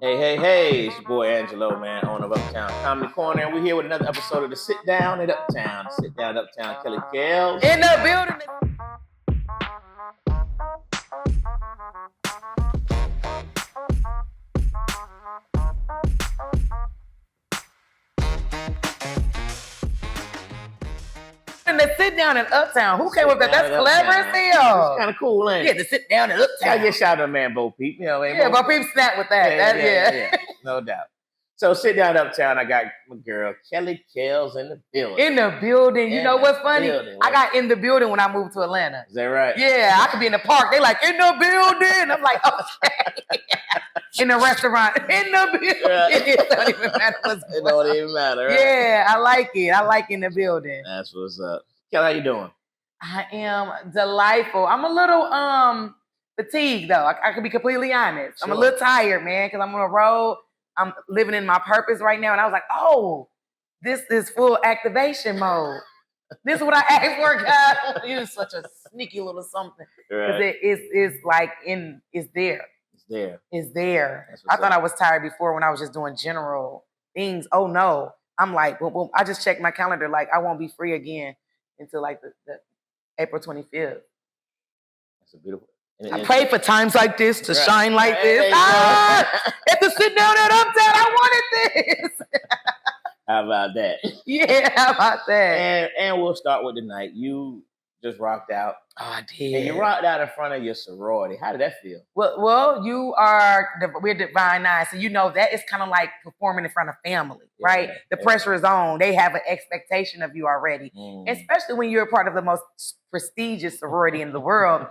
Hey, it's your boy Angelo, man, owner of Uptown Comedy Corner, and we're here with another episode of the Sit Down at Uptown. Sit Down at Uptown, Kelly Kellz. In the building. And the Sit Down in Uptown. Who came with that? That's clever as hell. It's kind of cool, ain't Yeah, it? the Sit Down in Uptown. I get shout out to man Bo Peep, you know. Yeah, Bo Peep snap with that. Yeah, no doubt. So Sit Down at Uptown, I got my girl Kelly Kellz in the building. In the building. You know what's funny? I got in the building when I moved to Atlanta. Is that right? Yeah, I could be in the park. They like, in the building. I'm like, okay. In the restaurant. In the building. It don't even matter what's going on. It don't even matter, right? Yeah, I like it. I like in the building. That's what's up. Kelly, how you doing? I am delightful. I'm a little fatigued though. I can be completely honest. Sure. I'm a little tired, man, because I'm on the road. I'm living in my purpose right now. And I was like, oh, this is full activation mode. This is what I asked for, God. You're such a sneaky little something. Because it's like it's there. It's there. It's there. I thought I was tired before when I was just doing general things. Oh no. I'm like, boom, boom. I just checked my calendar. Like I won't be free again until like the April 25th. That's a beautiful. I pray for times like this to shine like this. At the Sit Down at Uptown, I wanted this. How about that? Yeah, how about that? And we'll start with the night. You just rocked out. Oh, I did. And you rocked out in front of your sorority. How did that feel? Well, we're Divine Nine, so you know that is kind of like performing in front of family, right? The pressure is on. They have an expectation of you already, especially when you're a part of the most prestigious sorority in the world.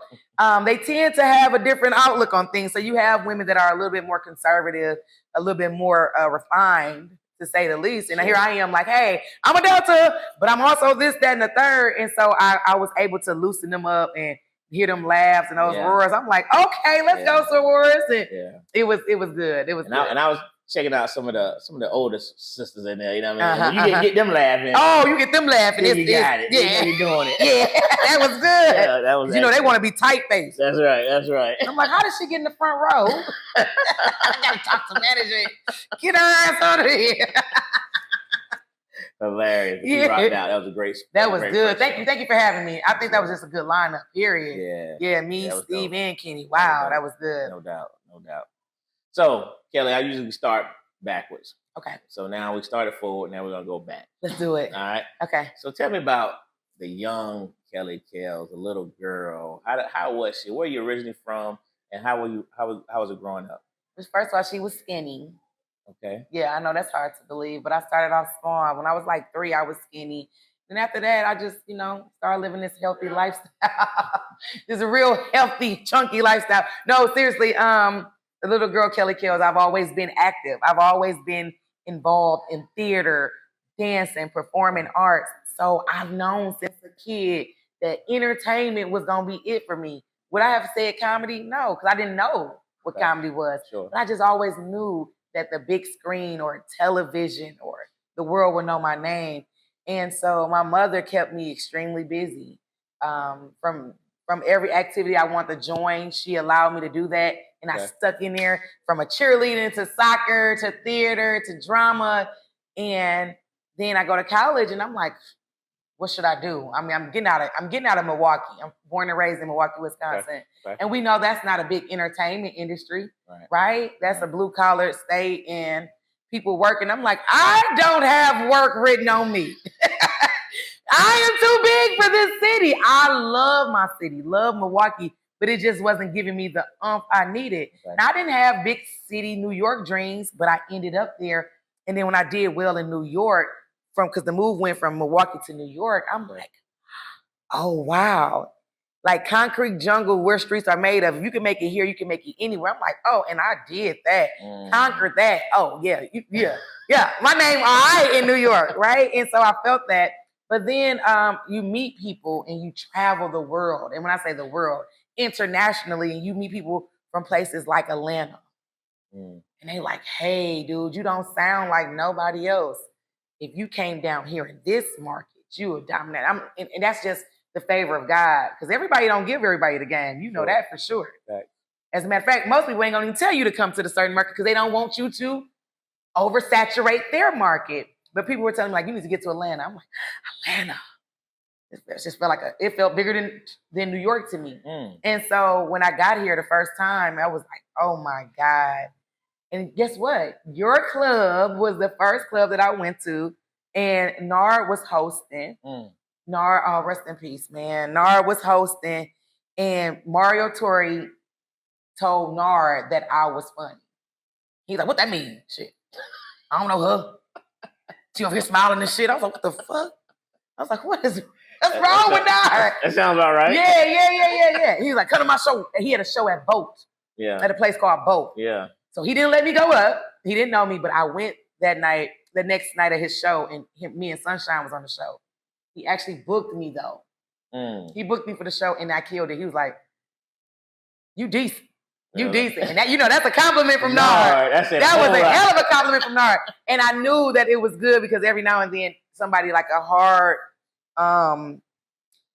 They tend to have a different outlook on things. So you have women that are a little bit more conservative, a little bit more refined, to say the least. And here I am like, hey, I'm a Delta, but I'm also this, that, and the third. And so I was able to loosen them up and hear them laughs and those roars. I'm like, okay, let's go sorors. And it was good. It was good. And I was checking out some of the older sisters in there. You know what I mean? You get them laughing. Oh, you get them laughing. You got it. Yeah, you're doing it. Yeah, that was good. Yeah, that was. You know they want to be tight faced. That's right. I'm like, how did she get in the front row? I gotta talk to management. Get her ass out of here. Hilarious. You rocked out. That was a great. That was good. Thank you for having me. I think that was just a good lineup. Period. Yeah. Me, Steve, and Kenny. Wow, that was good. No doubt. So, Kelly, I usually start backwards. Okay. So now we started forward. Now we're gonna go back. Let's do it. All right. Okay. So tell me about the young Kelly Kellz, the little girl. How was she? Where are you originally from? And how was it growing up? First of all, she was skinny. Okay. Yeah, I know that's hard to believe, but I started off small. When I was like 3, I was skinny. And after that, I just, started living this healthy lifestyle. This a real healthy, chunky lifestyle. No, seriously, the little girl Kelly Kellz, I've always been active. I've always been involved in theater, dancing, performing arts. So I've known since a kid that entertainment was going to be it for me. Would I have said comedy? No, because I didn't know what comedy was. Sure. But I just always knew that the big screen or television or the world would know my name. And so my mother kept me extremely busy. From every activity I want to join, she allowed me to do that. And I stuck in there from a cheerleading to soccer to theater to drama. And then I go to college and I'm like, what should I do? I mean, I'm getting out of Milwaukee. I'm born and raised in Milwaukee, Wisconsin. Okay. And we know that's not a big entertainment industry, right? That's a blue collar state and people working. I'm like, I don't have work written on me. I am too big for this city. I love my city, love Milwaukee, but it just wasn't giving me the I needed. Right. Now, I didn't have big city New York dreams, but I ended up there. And then when I did well in New York, because the move went from Milwaukee to New York, I'm like, oh, wow. Like concrete jungle where streets are made of. You can make it here, you can make it anywhere. I'm like, oh, and I did that. Conquered that. Oh, yeah. My name, all right, in New York, right? And so I felt that. But then you meet people and you travel the world. And when I say the world, internationally, and you meet people from places like Atlanta. And they like, hey, dude, you don't sound like nobody else. If you came down here in this market, you would dominate. And that's just the favor of God. Because everybody don't give everybody the game. You know that for sure. Right. As a matter of fact, most people ain't gonna even tell you to come to the certain market because they don't want you to oversaturate their market. But people were telling me, like, you need to get to Atlanta. I'm like, Atlanta. It just felt like it felt bigger than New York to me. And so when I got here the first time, I was like, oh my God. And guess what? Your club was the first club that I went to, and Nard was hosting. Nard, oh, rest in peace, man. Nard was hosting, and Mario Torre told Nard that I was funny. He's like, what that mean? Shit. I don't know her. She over here smiling and shit. I was like, what the fuck? I was like, what's wrong with Nard? That sounds about right. Yeah. He was like, come to my show. And he had a show at Boat. Yeah. At a place called Boat. Yeah. So he didn't let me go up. He didn't know me, but I went that night, the next night of his show, and me and Sunshine was on the show. He actually booked me, though. He booked me for the show, and I killed it. He was like, you decent. You decent. And that, that's a compliment from Nard. That was a hell of a compliment from Nard. And I knew that it was good because every now and then somebody like a hard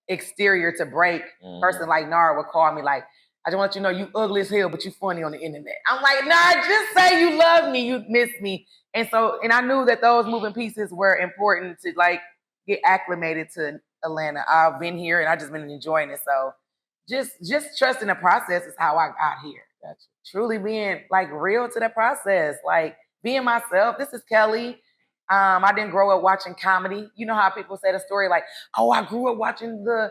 exterior to break person like Nard would call me like, I just want you to know you ugly as hell, but you funny on the internet. I'm like, nah, just say you love me, you miss me. And I knew that those moving pieces were important to like get acclimated to Atlanta. I've been here and I've just been enjoying it. So just trusting the process is how I got here. Gotcha. Truly being like real to the process, like being myself. This is Kelly. I didn't grow up watching comedy. You know how people say the story like, oh, I grew up watching the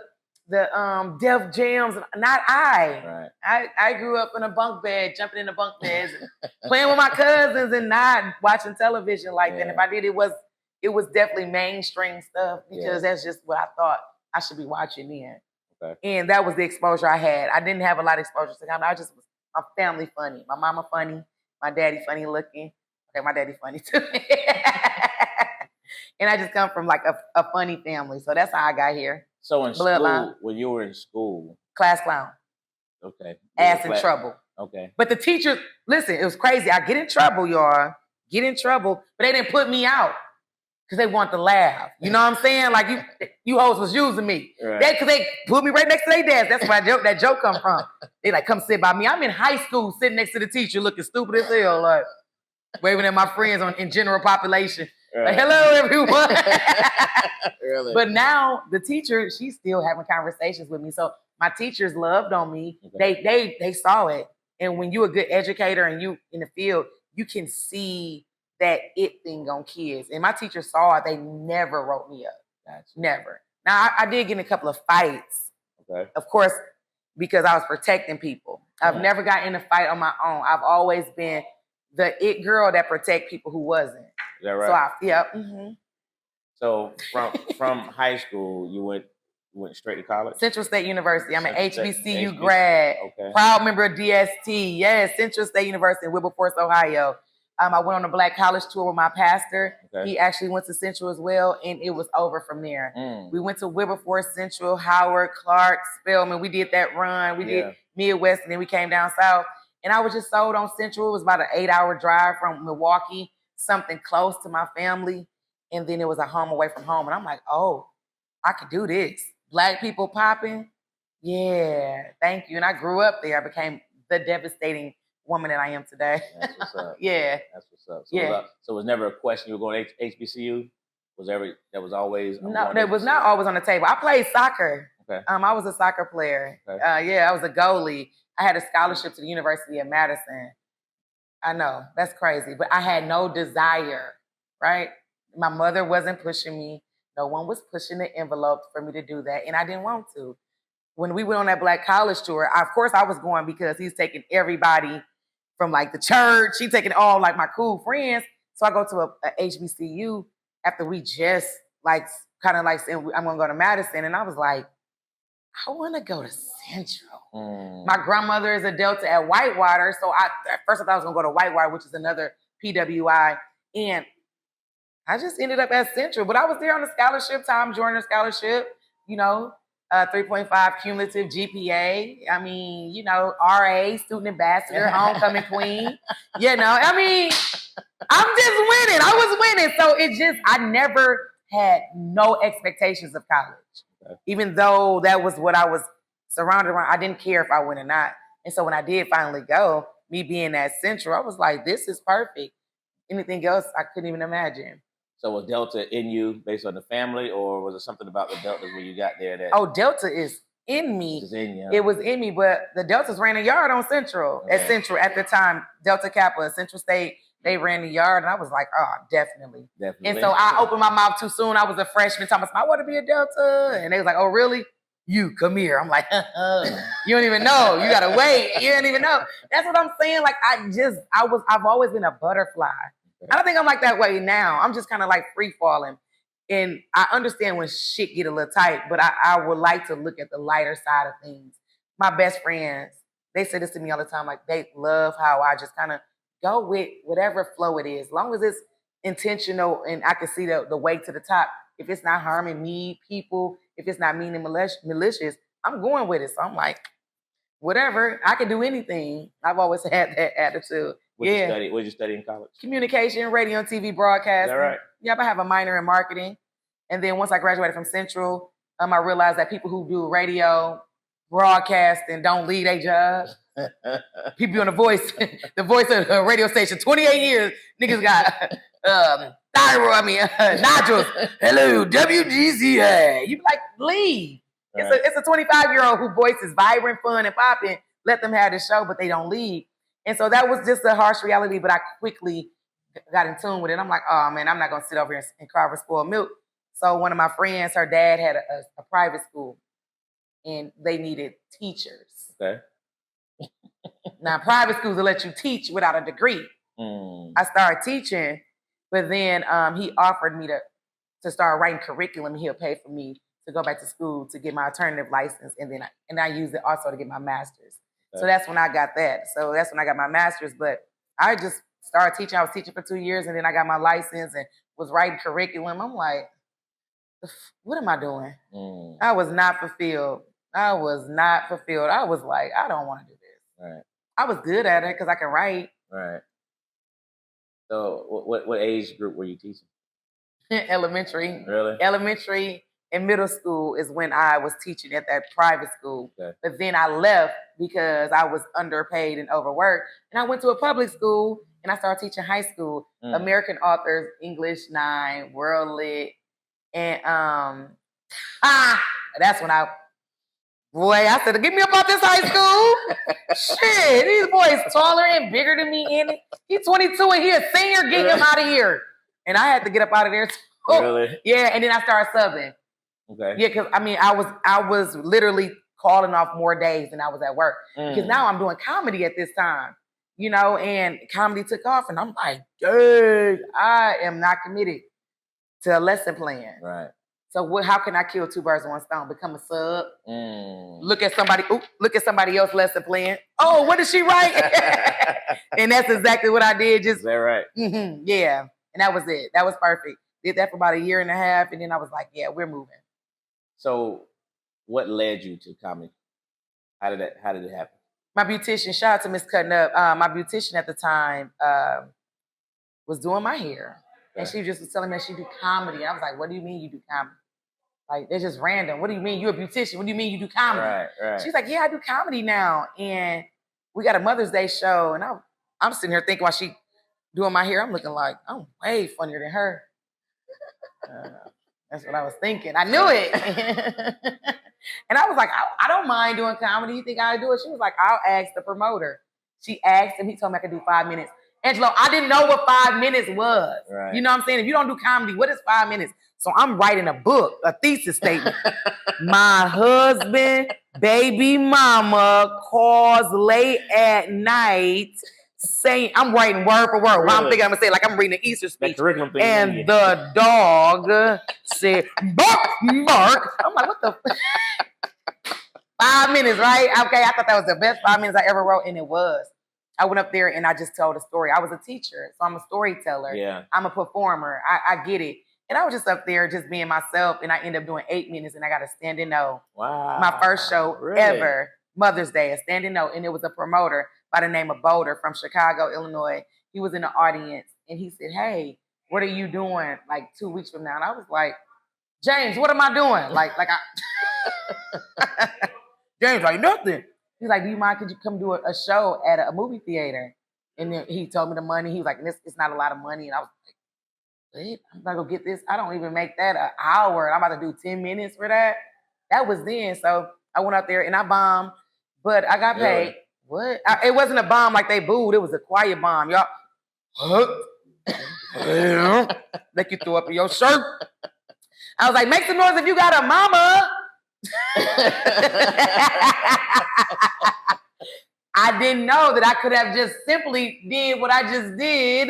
Def Jams. Not I. Right. I grew up in a bunk bed, jumping in the bunk beds, playing with my cousins and not watching television like that. And if I did, it was definitely mainstream stuff because that's just what I thought I should be watching then. Okay. And that was the exposure I had. I didn't have a lot of exposure to comedy. I just was my family funny. My mama funny. My daddy funny looking. Okay, my daddy funny too. And I just come from like a funny family. So that's how I got here. So in school, when you were in school. Class clown. Okay. Ass in trouble. Okay. But the teachers, listen, it was crazy. I get in trouble, y'all. Get in trouble. But they didn't put me out because they want to laugh. You know what I'm saying? Like you hoes was using me. Right. Because they put me right next to their desk. That's where that joke come from. They like, come sit by me. I'm in high school sitting next to the teacher looking stupid as hell. Like waving at my friends in general population. Right. Like, hello, everyone. Really? But now the teacher, she's still having conversations with me. So my teachers loved on me. Okay. They saw it. And when you're a good educator and you in the field, you can see that it thing on kids. And my teacher saw it. They never wrote me up. Gotcha. Never. Now, I did get in a couple of fights. Okay. Of course, because I was protecting people. I've never gotten in a fight on my own. I've always been the it girl that protect people who wasn't. Is that right? So So from high school, you went straight to college? Central State University. I'm an HBCU grad. Okay. Proud member of DST. Yes, Central State University in Wilberforce, Ohio. I went on a Black college tour with my pastor. Okay. He actually went to Central as well, and it was over from there. We went to Wilberforce, Central, Howard, Clark, Spelman. We did that run. We did Midwest, and then we came down south. And I was just sold on Central. It was about an 8-hour drive from Milwaukee, something close to my family. And then it was a home away from home. And I'm like, oh, I could do this. Black people popping. Yeah, thank you. And I grew up there. I became the devastating woman that I am today. That's what's up. Yeah. That's what's up. So it was never a question you were going to HBCU? That was always? No, that was not always on the table. I played soccer. Okay. I was a soccer player. Okay. I was a goalie. I had a scholarship to the University of Madison. I know, that's crazy. But I had no desire, right? My mother wasn't pushing me. No one was pushing the envelope for me to do that. And I didn't want to. When we went on that Black college tour, of course I was going because he's taking everybody from like the church. He's taking all like my cool friends. So I go to a HBCU after we just like kind of like saying, I'm going to go to Madison. And I was like, I want to go to Central. My grandmother is a Delta at Whitewater. So at first I thought I was going to go to Whitewater, which is another PWI. And I just ended up at Central. But I was there on a scholarship, Tom Joyner scholarship, 3.5 cumulative GPA. I mean, RA, student ambassador, homecoming queen. I mean, I'm just winning. I was winning. So I never had no expectations of college. Okay. Even though that was what I was surrounded around. I didn't care if I went or not. And so when I did finally go, me being at Central, I was like, this is perfect. Anything else, I couldn't even imagine. So was Delta in you based on the family, or was it something about the Deltas when you got there that? Oh, Delta is in me. It was in me, but the Deltas ran a yard on Central. Okay. At Central at the time, Delta Kappa, Central State, they ran the yard, and I was like, oh, definitely. And so I opened my mouth too soon. I was a freshman, talking about, I want to be a Delta, and they was like, oh, really? You come here. I'm like, you don't even know. You gotta wait. You don't even know. That's what I'm saying. Like I've always been a butterfly. I don't think I'm like that way now. I'm just kind of like free falling. And I understand when shit get a little tight, but I would like to look at the lighter side of things. My best friends, they say this to me all the time. Like they love how I just kind of go with whatever flow it is. As long as it's intentional and I can see the way to the top. If it's not harming me, people, if it's not mean and malicious, I'm going with it. So I'm like, whatever, I can do anything. I've always had that attitude. What did you study in college? Communication, radio and TV broadcasting. Is that right? Yep, I have a minor in marketing. And then once I graduated from Central, I realized that people who do radio, broadcasting don't leave their jobs. People on the voice of the radio station, 28 years, niggas got nodules. Hello, WGCA. You be like, leave. Right. It's a 25-year-old whose voice is vibrant, fun, and popping. Let them have the show, but they don't leave. And so that was just a harsh reality, but I quickly got in tune with it. I'm like, oh, man, I'm not going to sit over here and cry for spoiled milk. So one of my friends, her dad had a private school, and they needed teachers. Okay. Now, private schools will let you teach without a degree. I started teaching, but then he offered me to start writing curriculum. He'll pay for me to go back to school to get my alternative license, and I used it also to get my master's. Okay. So that's when I got that. So that's when I got my master's. But I just started teaching. I was teaching for 2 years, and then I got my license and was writing curriculum. I'm like, what am I doing? I was not fulfilled. I was like, I don't want to do this. Right. I was good at it because I can write. Right. So what age group were you teaching? Elementary. Really? Elementary and middle school is when I was teaching at that private school. Okay. But then I left because I was underpaid and overworked. And I went to a public school and I started teaching high school. American authors, English 9, World Lit. And that's when I said, get me up out this high school. Shit, these boys taller and bigger than me in it. He's 22 and he a senior, get him out of here. And I had to get up out of there too. Really? Yeah, and then I started subbing. Okay. Yeah, because I was literally calling off more days than I was at work. Because now I'm doing comedy at this time, and comedy took off, and I'm like, dang, I am not committed to a lesson plan. Right. So how can I kill two birds with one stone? Become a sub. Look at somebody else's lesson plan. Oh, what did she write? And that's exactly what I did. Is that right? Yeah, and that was it. That was perfect. Did that for about a year and a half, and then I was like, yeah, we're moving. So what led you to comedy? How did it happen? My beautician, shout out to Miss Cutting Up. My beautician at the time was doing my hair. Okay. And she just was telling me that she do comedy. I was like, what do you mean you do comedy? Like, they're just random. What do you mean you're a beautician? What do you mean you do comedy? Right. She's like, yeah, I do comedy now. And we got a Mother's Day show. And I'm sitting here thinking while she doing my hair, I'm looking like, I'm way funnier than her. That's what I was thinking. I knew it. And I was like, I don't mind doing comedy. You think I do it? She was like, I'll ask the promoter. She asked him. He told me I could do 5 minutes. Angelo, I didn't know what 5 minutes was. Right. You know what I'm saying? If you don't do comedy, what is 5 minutes? So I'm writing a book, a thesis statement. My husband, baby mama calls late at night saying, I'm writing word for word. Really? I'm thinking I'm going to say like I'm reading an Easter speech. And the dog said, bark, bark. I'm like, what the 5 minutes, right? Okay, I thought that was the best 5 minutes I ever wrote, and it was. I went up there and I just told a story. I was a teacher, so I'm a storyteller. Yeah. I'm a performer. I get it. And I was just up there just being myself, and I ended up doing 8 minutes, and I got a standing O. Wow. My first show ever, Mother's Day, a standing O. And it was a promoter by the name of Boulder from Chicago, Illinois. He was in the audience, and he said, hey, what are you doing like 2 weeks from now? And I was like, James, what am I doing? James, like nothing. He's like, do you mind? Could you come do a show at a movie theater? And then he told me the money. He was like, it's not a lot of money. And I was like, what? I'm not gonna get this. I don't even make that an hour. I'm about to do 10 minutes for that. That was then. So I went out there and I bombed, but I got paid. What? It wasn't a bomb like they booed. It was a quiet bomb, y'all. Like you threw up in your shirt. I was like, make some noise if you got a mama. I didn't know that I could have just simply did what I just did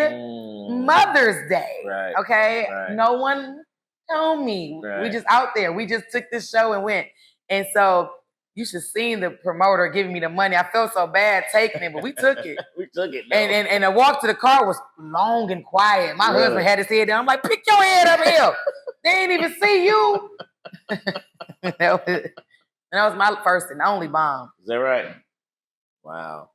Mother's Day. Right. Okay? Right. No one told me. Right. We just out there. We just took this show and went. And so you should have seen the promoter giving me the money. I felt so bad taking it, but we took it. We took it. And the walk to the car was long and quiet. My husband had his head down. I'm like, pick your head up here. They ain't even see you. That was my first and only bomb. Is that right? Wow.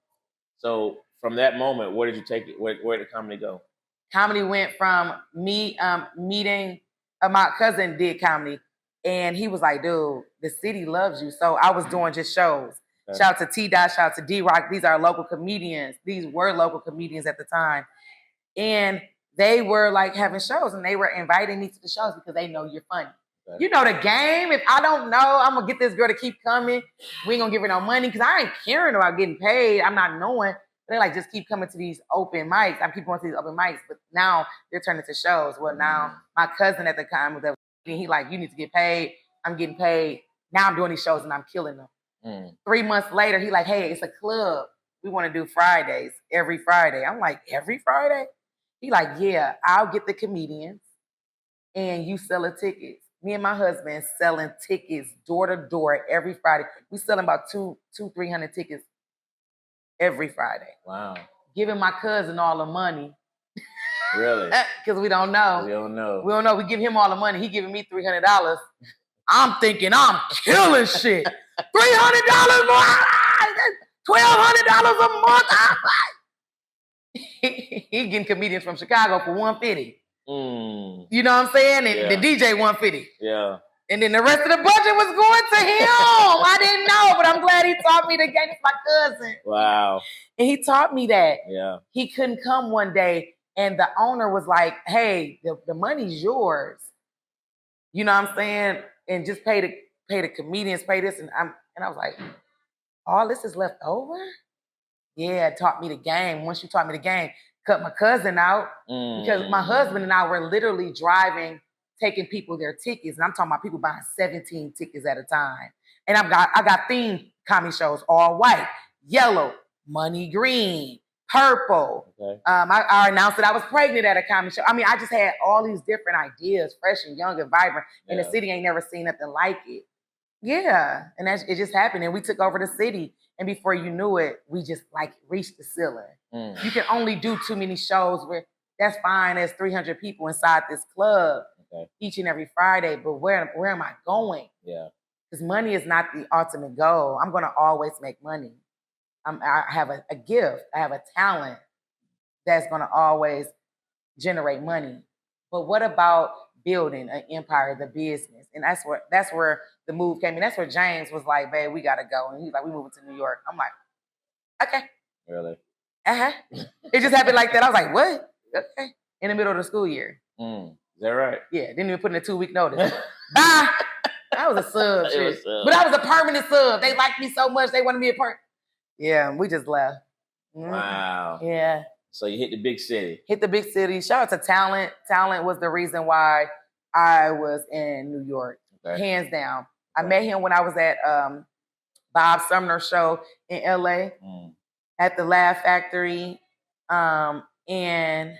So from that moment, where did you take it? Where did comedy go? Comedy went from me meeting my cousin did comedy, and he was like, dude, the city loves you. So I was doing just shows. Okay. Shout out to T-Dot, shout out to D-Rock. These are local comedians. These were local comedians at the time. And they were like having shows, and they were inviting me to the shows because they know you're funny. Okay. You know the game. If I don't know, I'm going to get this girl to keep coming. We ain't going to give her no money because I ain't caring about getting paid. I'm not knowing. They like, just keep coming to these open mics. I keep going to these open mics. But now they're turning to shows. Well, now my cousin at the time was he like, you need to get paid. I'm getting paid. Now I'm doing these shows and I'm killing them. 3 months later, he like, hey, it's a club. We want to do Fridays, every Friday. I'm like, every Friday? He like, yeah, I'll get the comedians and you sell the tickets. Me and my husband selling tickets door to door every Friday. We selling about 300 tickets every Friday. Wow. Giving my cousin all the money. Really? Because we don't know. We don't know. We don't know. We give him all the money. He giving me $300. I'm thinking I'm killing shit. $300 more. $1,200 a month. He getting comedians from Chicago for $150. You know what I'm saying? And the DJ $150. Yeah. And then the rest of the budget was going to him. I didn't know, but I'm glad he taught me the game. It's my cousin. Wow. And he taught me that. Yeah. He couldn't come one day, and the owner was like, hey, the money's yours. You know what I'm saying? And just pay the comedians, pay this. And I was like, all this is left over? Yeah, it taught me the game. Once you taught me the game, cut my cousin out because my husband and I were literally driving, taking people their tickets. And I'm talking about people buying 17 tickets at a time. And I got themed comedy shows, all white, yellow, money green, purple. Okay. I announced that I was pregnant at a comedy show. I mean, I just had all these different ideas, fresh and young and vibrant. And the city ain't never seen nothing like it. Yeah. And it just happened. And we took over the city. And before you knew it, we just like reached the ceiling. You can only do too many shows where that's fine. There's 300 people inside this club each and every Friday. But where am I going? Yeah. Because money is not the ultimate goal. I'm going to always make money. I have a gift. I have a talent that's going to always generate money. But what about building an empire, the business? And that's where the move came in. That's where James was like, babe, we got to go. And he's like, we moving to New York. I'm like, okay. Really? Uh-huh. It just happened like that. I was like, what? Okay. In the middle of the school year. Is that right? Yeah. Didn't even put in a 2-week notice. Bye. That was a sub shit. But I was a permanent sub. They liked me so much. They wanted me a part. Yeah. We just left. Wow. Yeah. So you hit the big city. Hit the big city. Shout out to Talent. Talent was the reason why I was in New York. Okay. Hands down. I met him when I was at Bob Sumner's show in LA at the Laugh Factory. And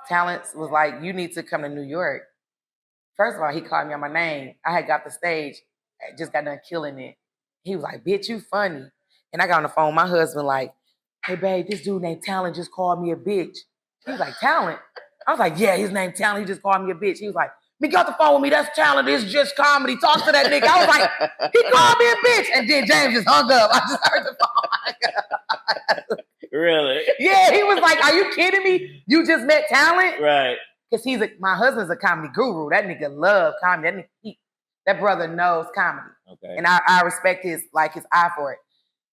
Talent was like, you need to come to New York. First of all, he called me on my name. I had got the stage. I just got done killing it. He was like, bitch, you funny. And I got on the phone with my husband like, hey, babe, this dude named Talent just called me a bitch. He was like, Talent? I was like, yeah, his name Talent. He just called me a bitch. He was like, me got the phone with me. That's Talent. It's just comedy. Talk to that nigga. I was like, he called me a bitch. And then James just hung up. I just heard the phone. Really? Yeah, he was like, are you kidding me? You just met Talent? Right. Because my husband's a comedy guru. That nigga love comedy. That brother knows comedy. Okay. And I respect his eye for it.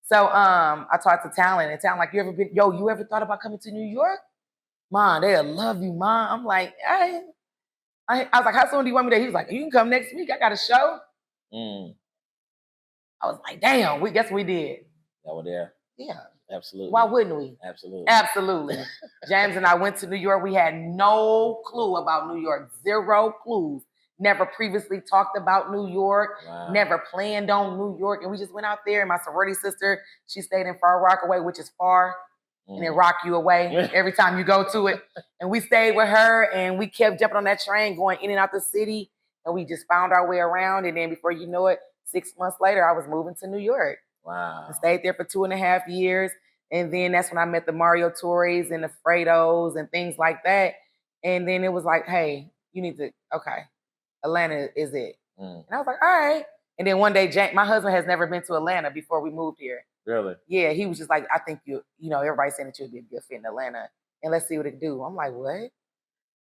So I talked to Talent, and Talent like, you ever thought about coming to New York? Mom, they'll love you, Mom. I'm like, I was like, how soon do you want me there? He was like, you can come next week. I got a show. I was like, damn, guess we did. Y'all were there. Yeah. Absolutely. Why wouldn't we? Absolutely. Absolutely. James and I went to New York. We had no clue about New York. 0 clues. Never previously talked about New York. Wow. Never planned on New York. And we just went out there. And my sorority sister, she stayed in Far Rockaway, which is far. And it rock you away every time you go to it. And we stayed with her, and we kept jumping on that train, going in and out the city. And we just found our way around. And then before you know it, 6 months later, I was moving to New York. Wow. I stayed there for 2.5 years. And then that's when I met the Mario Torres and the Fredos and things like that. And then it was like, hey, you need to, okay, Atlanta is it. And I was like, all right. And then one day, my husband has never been to Atlanta before we moved here. Really? Yeah, he was just like, I think you know, everybody's saying that you'd be a good fit in Atlanta. And let's see what it do. I'm like, what?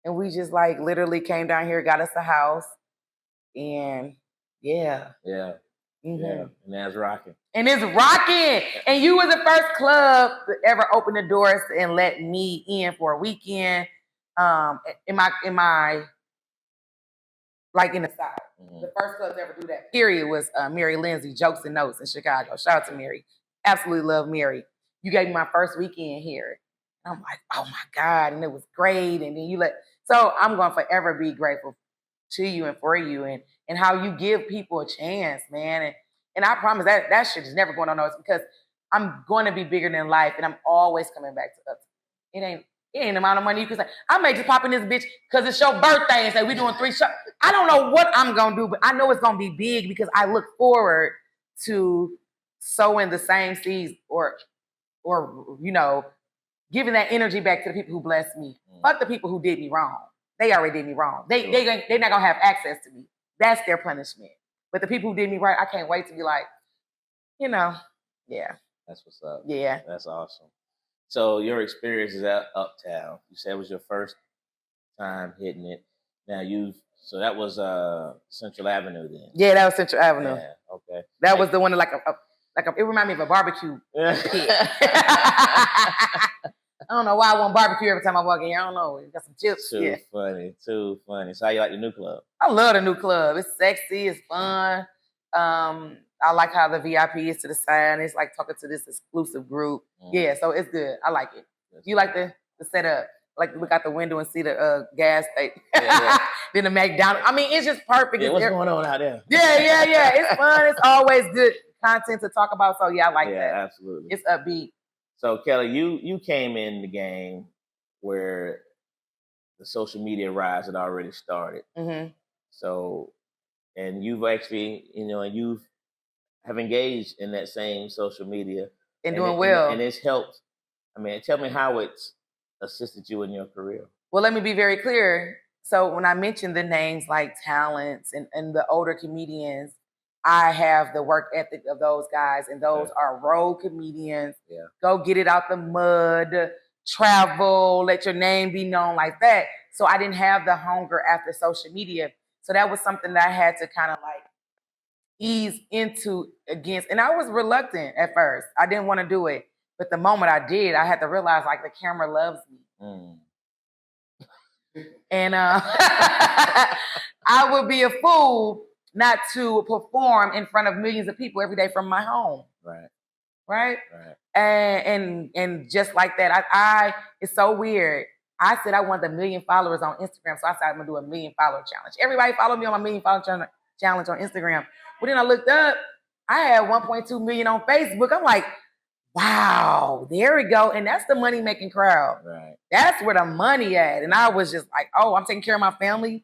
And we just like literally came down here, got us a house. And yeah. Yeah. Mm-hmm. Yeah. And that's rocking. And it's rocking. And you were the first club to ever open the doors and let me in for a weekend. In my like in the South. The first club to ever do that, period, was Mary Lindsay, Jokes and Notes in Chicago. Shout out to Mary. Absolutely love Mary. You gave me my first weekend here. And I'm like, oh my God. And it was great. And then so I'm going to forever be grateful to you and for you and how you give people a chance, man. And I promise that shit is never going on notice because I'm going to be bigger than life and I'm always coming back to us. It ain't the amount of money you can say. I may just pop in this bitch because it's your birthday and say we're doing 3 shows. I don't know what I'm going to do, but I know it's going to be big because I look forward to sowing the same seeds or you know, giving that energy back to the people who blessed me. Fuck the people who did me wrong. They already did me wrong. They're not going to have access to me. That's their punishment. But the people who did me right, I can't wait to be like, you know, yeah. That's what's up. Yeah. That's awesome. So your experience is at Uptown. You said it was your first time hitting it. Now so that was Central Avenue then. Yeah, that was Central Avenue. Yeah, okay. That was the one that it reminded me of a barbecue pit. I don't know why I want barbecue every time I walk in here. I don't know. Got some chips. Too funny. So how you like the new club? I love the new club. It's sexy. It's fun. I like how the VIP is to the side. It's like talking to this exclusive group. Yeah, so it's good. I like it. You like the setup? Like to look out the window and see the gas station. Yeah. Then the McDonald's. I mean, it's just perfect. Yeah, what's going on out there? Yeah. It's fun. It's always good content to talk about. So yeah, I like that. Yeah, absolutely. It's upbeat. So Kelly, you came in the game where the social media rise had already started. Mm-hmm. So, and you've actually, you have engaged in that same social media and doing well, and it's helped. I mean, tell me how it's assisted you in your career. Well, let me be very clear. So when I mentioned the names like Talents and the older comedians, I have the work ethic of those guys, and those are road comedians. Yeah. Go get it out the mud, travel, let your name be known like that. So I didn't have the hunger after social media. So that was something that I had to kind of like ease into against. And I was reluctant at first. I didn't want to do it. But the moment I did, I had to realize like the camera loves me. And I would be a fool not to perform in front of millions of people every day from my home. Right. And just like that, it's so weird. I said I wanted 1 million followers on Instagram. So I said I'm going to do a 1 million follower challenge. Everybody follow me on my 1 million follower challenge on Instagram. But then I looked up, I had 1.2 million on Facebook. I'm like, wow, there we go. And that's the money making crowd. Right. That's where the money at. And I was just like, oh, I'm taking care of my family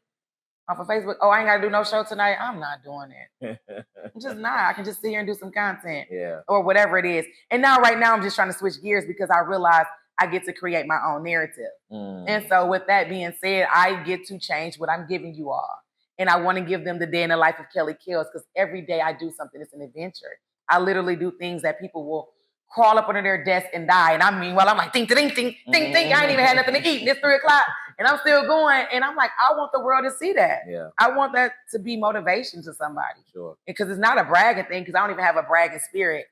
off of Facebook. Oh, I ain't got to do no show tonight. I'm not doing that. I'm just not. I can just sit here and do some content or whatever it is. And now, right now, I'm just trying to switch gears because I realize I get to create my own narrative. And so with that being said, I get to change what I'm giving you all. And I want to give them the day in the life of Kelly Kellz because every day I do something. It's an adventure. I literally do things that people will crawl up under their desk and die. And I mean, well, I'm like, ding, ding, ding, ding, ding. I ain't even had nothing to eat. And it's 3:00. and I'm still going. And I'm like, I want the world to see that. Yeah. I want that to be motivation to somebody. Sure. Because it's not a bragging thing, because I don't even have a bragging spirit.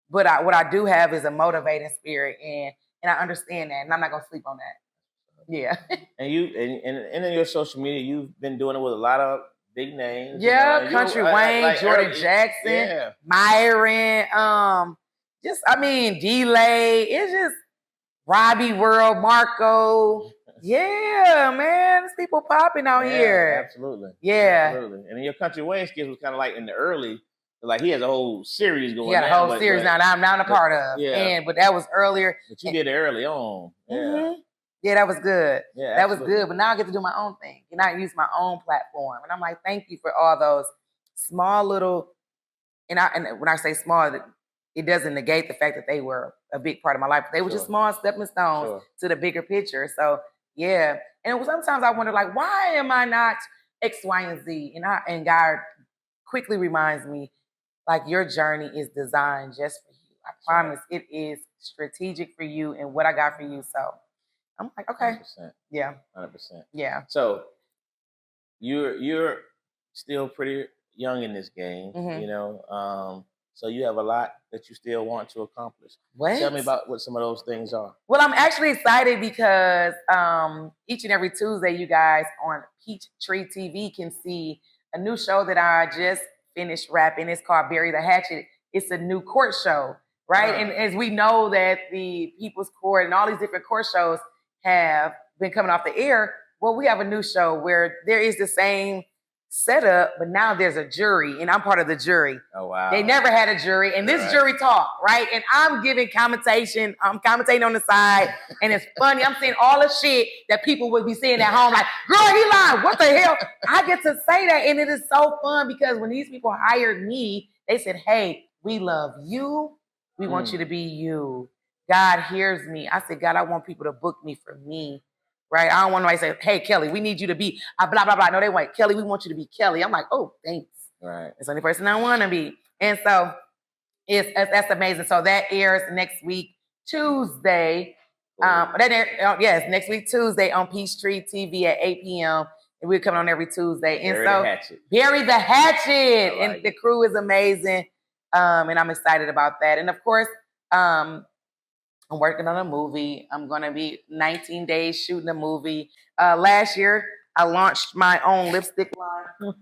But what I do have is a motivating spirit, and I understand that, and I'm not gonna sleep on that. Yeah. And you and in your social media, you've been doing it with a lot of big names. Yeah, Country Wayne, Jordan Jackson, Myron, D-Lay. It's just Robbie World, Marco. Yeah, man, there's people popping out here. Absolutely. Yeah. Absolutely. And your Country Wayne skits was kind of like in the early, like he has a whole series going on. He had a whole series now that I'm not a part of. Yeah. But that was earlier. But you did it early on. Yeah. Mm-hmm. Yeah, that was good. Yeah, that was good. But now I get to do my own thing. And I use my own platform. And I'm like, thank you for all those small little, and when I say small, it doesn't negate the fact that they were a big part of my life. They were just small stepping stones to the bigger picture. So yeah. And sometimes I wonder, like, why am I not X, Y, and Z? And God quickly reminds me, like, your journey is designed just for you. I promise it is strategic for you and what I got for you. So I'm like, okay. 100%. Yeah. 100%. Yeah. So you're still pretty young in this game, you know. So you have a lot that you still want to accomplish. What? Tell me about what some of those things are. Well, I'm actually excited because each and every Tuesday, you guys on Peachtree TV can see a new show that I just finished wrapping. It's called Bury the Hatchet. It's a new court show, right? And as we know that the People's Court and all these different court shows have been coming off the air, well, we have a new show where there is the same setup, but now there's a jury, and I'm part of the jury. Oh, wow. They never had a jury, and this jury talk, right? And I'm giving commentation. I'm commentating on the side, and it's funny. I'm saying all the shit that people would be saying at home, like, girl, he lying. What the hell? I get to say that, and it is so fun because when these people hired me, they said, hey, we love you. We want you to be you. God hears me. I said, God, I want people to book me for me. Right? I don't want nobody to say, hey, Kelly, we need you to be blah, blah, blah. No, they want, Kelly, we want you to be Kelly. I'm like, oh, thanks. Right. It's the only person I want to be. And so that's amazing. So that airs next week, Tuesday. Next week, Tuesday on Peachtree TV at 8 p.m. And we're coming on every Tuesday. And Bury the Hatchet. And the crew is amazing. And I'm excited about that. And of course, I'm working on a movie. I'm going to be 19 days shooting a movie. Last year, I launched my own lipstick line.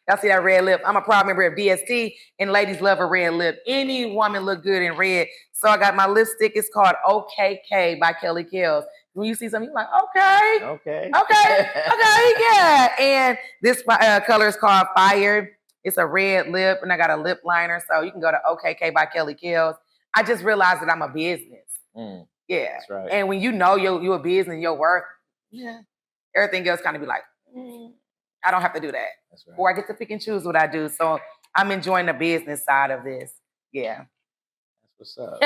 Y'all see that red lip? I'm a proud member of DST, and ladies love a red lip. Any woman look good in red. So I got my lipstick. It's called OKK by Kelly Kellz. When you see something, you're like, okay, yeah. And this color is called Fire. It's a red lip, and I got a lip liner. So you can go to OKK by Kelly Kellz. I just realized that I'm a business. Yeah. That's right. And when you know you're a business, your worth, everything else kind of be like, I don't have to do that. That's right. Or I get to pick and choose what I do. So I'm enjoying the business side of this. Yeah. That's what's up.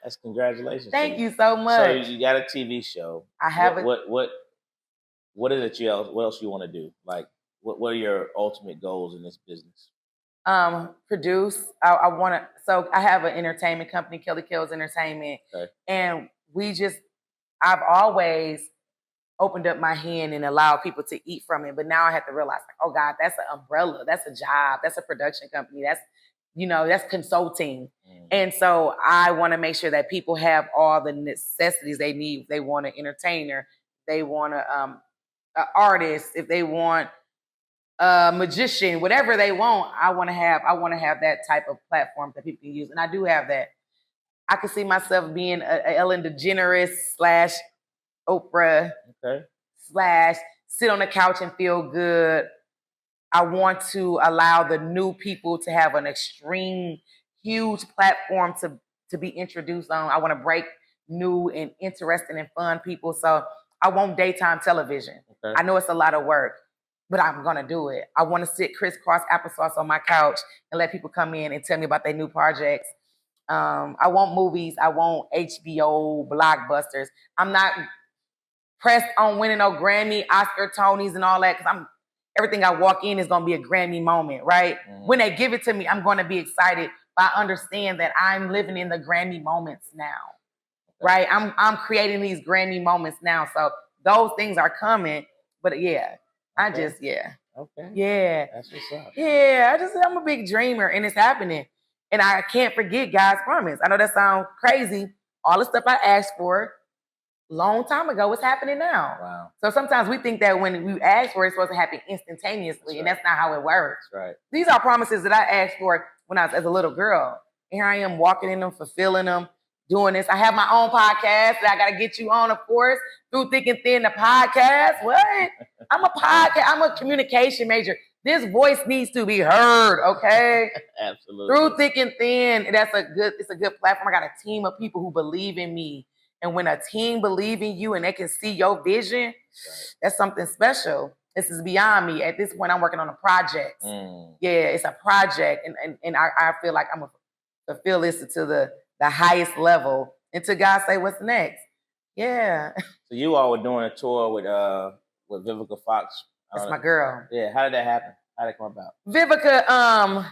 That's congratulations. Thank you so much. So you got a TV show. I have what is it what else you want to do? Like, what are your ultimate goals in this business? Produce. I have an entertainment company, Kelly Kellz Entertainment. Okay. And I've always opened up my hand and allowed people to eat from it. But now I have to realize, like, oh God, that's an umbrella. That's a job. That's a production company. That's consulting. And so I want to make sure that people have all the necessities they need. They want an entertainer. They want an artist. If they want a magician, whatever they want, I want to have that type of platform that people can use. And I do have that. I can see myself being a Ellen DeGeneres / Oprah / sit on the couch and feel good. I want to allow the new people to have an extreme, huge platform to be introduced on. I want to break new and interesting and fun people. So I want daytime television. Okay. I know it's a lot of work, but I'm going to do it. I want to sit crisscross applesauce on my couch and let people come in and tell me about their new projects. I want movies. I want HBO blockbusters. I'm not pressed on winning no Grammy, Oscar, Tonys, and all that, because everything I walk in is going to be a Grammy moment, right? When they give it to me, I'm going to be excited, but I understand that I'm living in the Grammy moments now. right? I'm creating these Grammy moments now. So those things are coming. But yeah, Okay. Okay. Yeah. That's what's up. Yeah, I'm a big dreamer and it's happening. And I can't forget God's promise. I know that sounds crazy. All the stuff I asked for long time ago is happening now. Wow. So sometimes we think that when we ask for it, it's supposed to happen instantaneously, and that's not how it works. That's right. These are promises that I asked for when I was as a little girl. And here I am walking in them, fulfilling them, doing this. I have my own podcast that I got to get you on, of course, Through Thick and Thin, the podcast. What? I'm a communication major. This voice needs to be heard, okay? Absolutely. Through Thick and Thin, it's a good platform. I got a team of people who believe in me. And when a team believes in you and they can see your vision, that's something special. This is beyond me. At this point, I'm working on a project. Yeah, it's a project. And I feel like I'm going to fulfill this to the highest level until God say what's next. Yeah. So you all were doing a tour with Vivica Fox. That's my girl. Yeah. How did that happen? How did it come about? Vivica,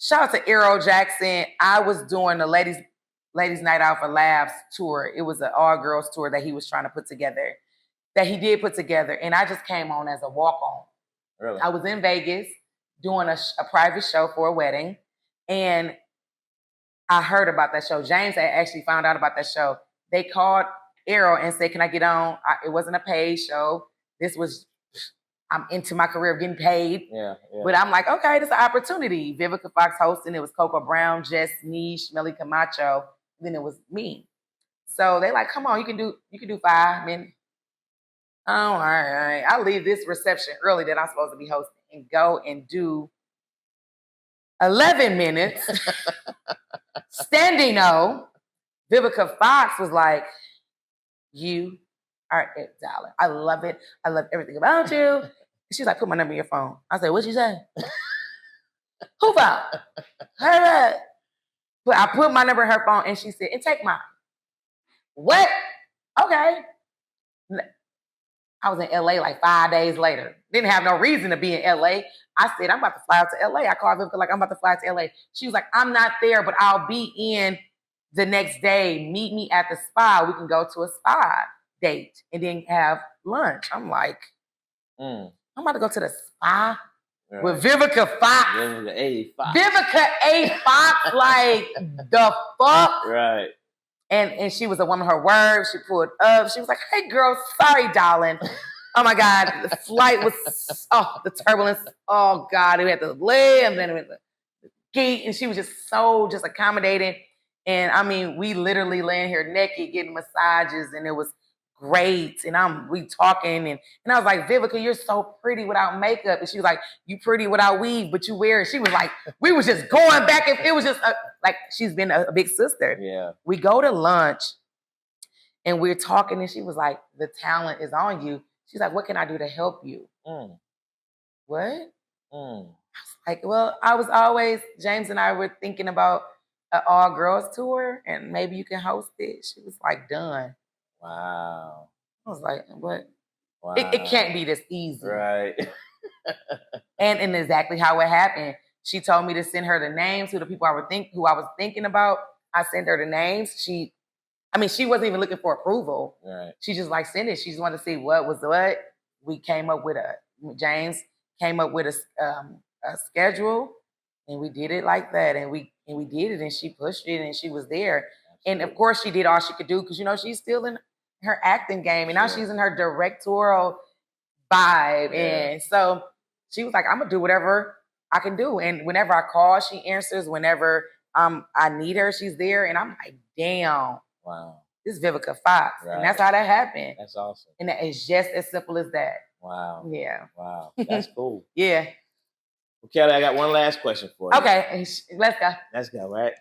shout out to Arrow Jackson. I was doing the Ladies Night Out for Labs tour. It was an all-girls tour that he was trying to put together, that he did put together. And I just came on as a walk-on. Really? I was in Vegas doing a private show for a wedding. And I heard about that show. James had actually found out about that show. They called Arrow and said, can I get on? It wasn't a paid show. I'm into my career of getting paid. Yeah. But I'm like, okay, this is an opportunity. Vivica Fox hosting. It was Coco Brown, Jess Niche, Melly Camacho. Then it was me. So they like, come on, you can do 5 minutes. Oh, all right. I'll leave this reception early that I'm supposed to be hosting and go and do 11 minutes. Standing O. Vivica Fox was like, you are it, darling. I love it. I love everything about you. She's like, put my number in your phone. I said, what'd she say? Who phone? Her. But I put my number in her phone and she said, and take mine. What? Okay. I was in LA like 5 days later. Didn't have no reason to be in LA. I said, I'm about to fly out to LA. I called Vivica like, I'm about to fly to LA. She was like, I'm not there, but I'll be in the next day. Meet me at the spa. We can go to a spa date and then have lunch. I'm like, I'm about to go to the spa with Vivica Fox. Vivica A. Fox. Vivica A. Fox, like the fuck? Right. And she was a woman of her word. She pulled up. She was like, hey, girl, sorry, darling. Oh, my God. The flight was, the turbulence. Oh, God. We had to lay and then the gate. And she was just so accommodating. And, I mean, we literally laying here naked getting massages. And it was great. And we talking. And I was like, Vivica, you're so pretty without makeup. And she was like, you pretty without weave, but you wear it. She was like, we was just going back. And it was just like she's been a big sister. Yeah. We go to lunch and we're talking. And she was like, the talent is on you. She's like, what can I do to help you? What? I was like, well, James and I were thinking about an all-girls tour and maybe you can host it. She was like, done. Wow. I was like, what? Wow. It can't be this easy. Right. and exactly how it happened. She told me to send her the names of the people who I was thinking about. I sent her the names. She wasn't even looking for approval. Right. She just like sent it. She just wanted to see what was what. We came up with James came up with a schedule and we did it like that. And we did it and she pushed it and she was there. And of course she did all she could do because, she's still in her acting game and now she's in her directorial vibe. Yeah. And so she was like, I'm going to do whatever I can do. And whenever I call, she answers. Whenever I need her, she's there. And I'm like, damn. Wow. This is Vivica Fox. Right. And that's how that happened. That's awesome. And it's just as simple as that. Wow. Yeah. Wow. That's cool. Yeah. Well, Kelly, I got one last question for you. Okay, let's go. Let's go, right?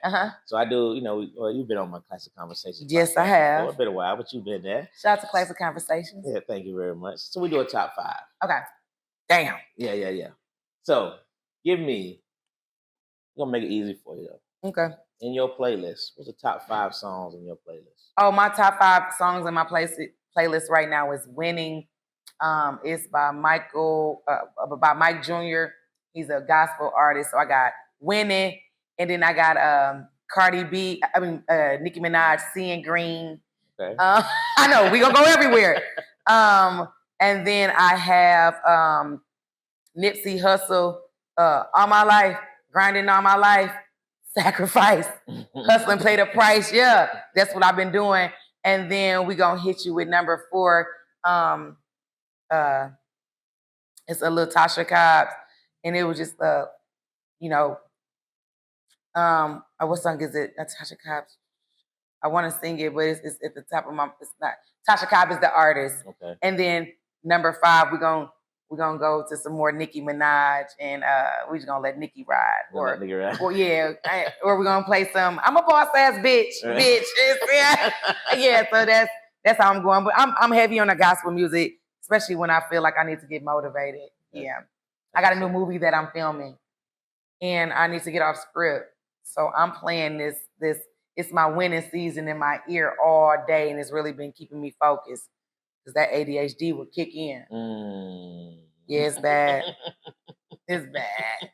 So I do, you've been on my Classic Conversations. Yes, I have. For a bit of while, but you've been there. Shout out to Classic Conversations. Yeah, thank you very much. So we do a top 5. Okay. Damn. Yeah. So give me, I'm going to make it easy for you, though. Okay. In your playlist, what's the top 5 songs in your playlist? Oh, my top 5 songs in my playlist right now is Winning. It's by Mike Jr., he's a gospel artist. So I got Winning. And then I got Nicki Minaj, Seeing Green. Okay. I know we gonna go everywhere. And then I have Nipsey Hussle, all my life, grinding all my life, sacrifice, hustling, pay the price. Yeah, that's what I've been doing. And then we gonna hit you with number 4. It's a little Tasha Cobbs, and it was just what song is it? Tasha Cobbs. I want to sing it, but it's at the top of my. It's not. Tasha Cobbs is the artist. Okay. And then number 5, we're gonna go to some more Nicki Minaj, and we're just gonna let Nicki ride. Or we're gonna play some. I'm a boss ass bitch. Yeah. So that's how I'm going. But I'm heavy on the gospel music, especially when I feel like I need to get motivated. Yeah. I got a new movie that I'm filming, and I need to get off script. So I'm playing this. It's my winning season in my ear all day, and it's really been keeping me focused because that ADHD will kick in. Yeah, it's bad. It's bad.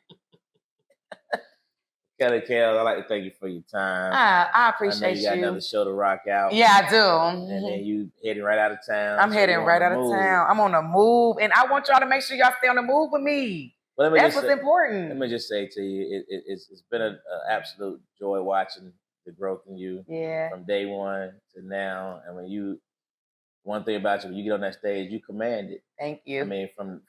Kelly Kellz, I'd like to thank you for your time. I appreciate I know you got another show to rock out. Yeah, I do. And then you heading right out of town. I'm heading right out of town. I'm on the move, and I want y'all to make sure y'all stay on the move with me. That's what's important. Let me just say to you, it's been an absolute joy watching the growth in you. Yeah. From day one to now, and one thing about you, when you get on that stage, you command it. Thank you. I mean, from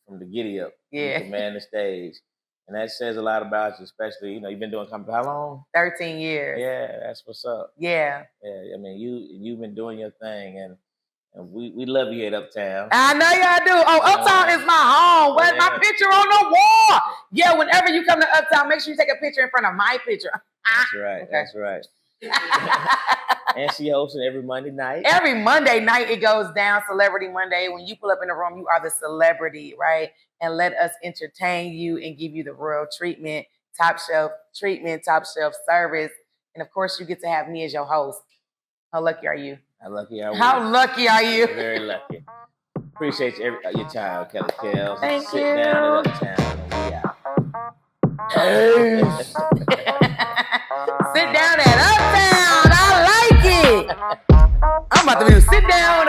the giddy up, yeah, you command the stage, and that says a lot about you. Especially, you've been doing comedy how long? 13 years. Yeah, that's what's up. Yeah. Yeah, I mean, you've been doing your thing, and we love you at Uptown. I know y'all do. Oh, Uptown is my home. Where's my picture on the wall? Yeah, whenever you come to Uptown, make sure you take a picture in front of my picture. That's right. Okay. That's right. And she hosting every Monday night. Every Monday night it goes down, Celebrity Monday. When you pull up in the room, you are the celebrity, right? And let us entertain you and give you the royal treatment, top shelf treatment, top shelf service. And of course, you get to have me as your host. How lucky are you? How lucky are you? How lucky are you? Very lucky. Appreciate your time, Kelly Kellz. Thank you. Sit down at Uptown, and we out. Sit down at Uptown. I like it. I'm about to do sit down